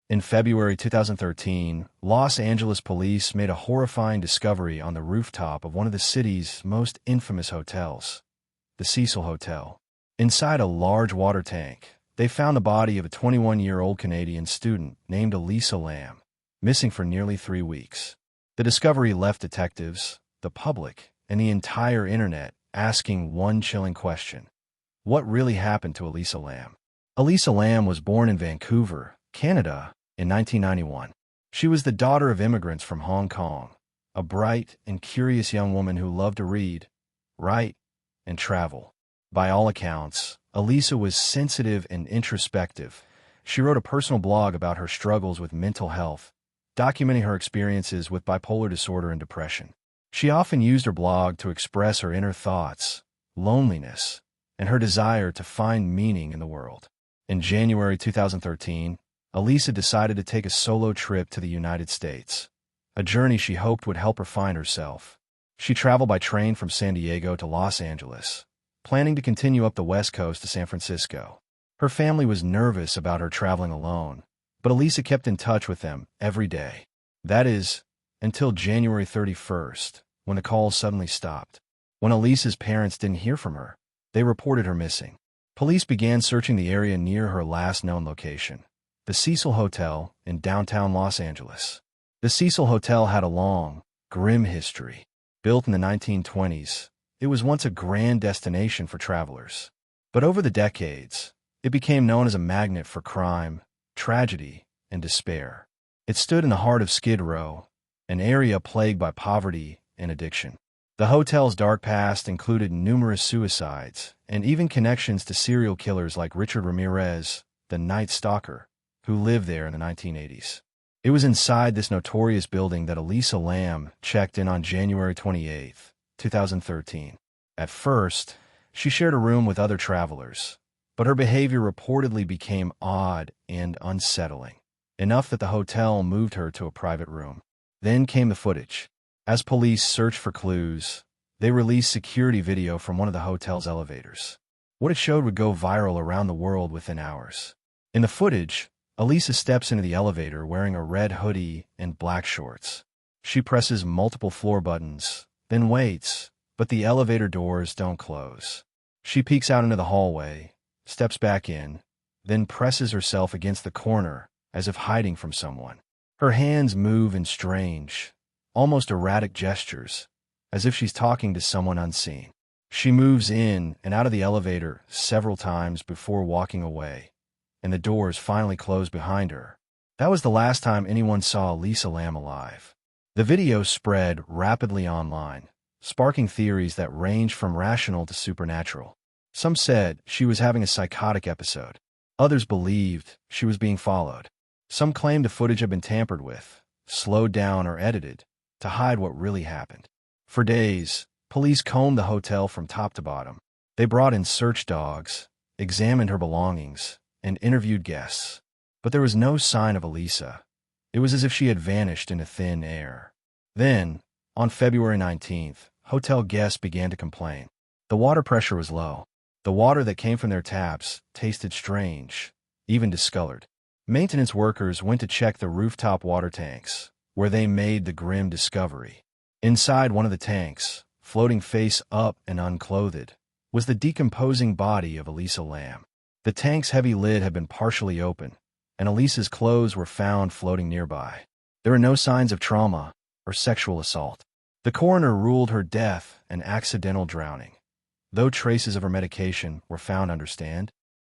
In February 2013, Los Angeles police made a horrifying discovery on the rooftop of one of the city's most infamous hotels, the Cecil Hotel. Inside a large water tank, they found the body of a 21-year-old Canadian student named Elisa Lam, missing for nearly 3 weeks. The discovery left detectives, the public, and the entire internet asking one chilling question: what really happened to Elisa Lam? Elisa Lam was born in Vancouver, Canada, in 1991. She was the daughter of immigrants from Hong Kong, a bright and curious young woman who loved to read, write, and travel. By all accounts, Elisa was sensitive and introspective. She wrote a personal blog about her struggles with mental health, documenting her experiences with bipolar disorder and depression. She often used her blog to express her inner thoughts, loneliness, and her desire to find meaning in the world. In January 2013, Elisa decided to take a solo trip to the United States, a journey she hoped would help her find herself. She traveled by train from San Diego to Los Angeles, planning to continue up the West Coast to San Francisco. Her family was nervous about her traveling alone, but Elisa kept in touch with them every day. That is, until January 31st, when the calls suddenly stopped. When Elisa's parents didn't hear from her, they reported her missing. Police began searching the area near her last known location, the Cecil Hotel in downtown Los Angeles. The Cecil Hotel had a long, grim history. Built in the 1920s, it was once a grand destination for travelers. But over the decades, it became known as a magnet for crime, tragedy, and despair. It stood in the heart of Skid Row, an area plagued by poverty and addiction. The hotel's dark past included numerous suicides and even connections to serial killers like Richard Ramirez, the Night Stalker, who lived there in the 1980s. It was inside this notorious building that Elisa Lam checked in on January 28, 2013. At first, she shared a room with other travelers, but her behavior reportedly became odd and unsettling, enough that the hotel moved her to a private room. Then came the footage. As police searched for clues, they released security video from one of the hotel's elevators. What it showed would go viral around the world within hours. In the footage, Elisa steps into the elevator wearing a red hoodie and black shorts. She presses multiple floor buttons, then waits, but the elevator doors don't close. She peeks out into the hallway, steps back in, then presses herself against the corner as if hiding from someone. Her hands move in strange, almost erratic gestures, as if she's talking to someone unseen. She moves in and out of the elevator several times before walking away, and the doors finally close behind her. That was the last time anyone saw Elisa Lam alive. The video spread rapidly online, sparking theories that ranged from rational to supernatural. Some said she was having a psychotic episode. Others believed she was being followed. Some claimed the footage had been tampered with, slowed down, or edited to hide what really happened. For days, police combed the hotel from top to bottom. They brought in search dogs, examined her belongings, and interviewed guests. But there was no sign of Elisa. It was as if she had vanished into thin air. Then, on February 19th, hotel guests began to complain. The water pressure was low. The water that came from their taps tasted strange, even discolored. Maintenance workers went to check the rooftop water tanks, where they made the grim discovery. Inside one of the tanks, floating face up and unclothed, was the decomposing body of Elisa Lam. The tank's heavy lid had been partially open, and Elisa's clothes were found floating nearby. There were no signs of trauma or sexual assault. The coroner ruled her death an accidental drowning, though traces of her medication were found understand.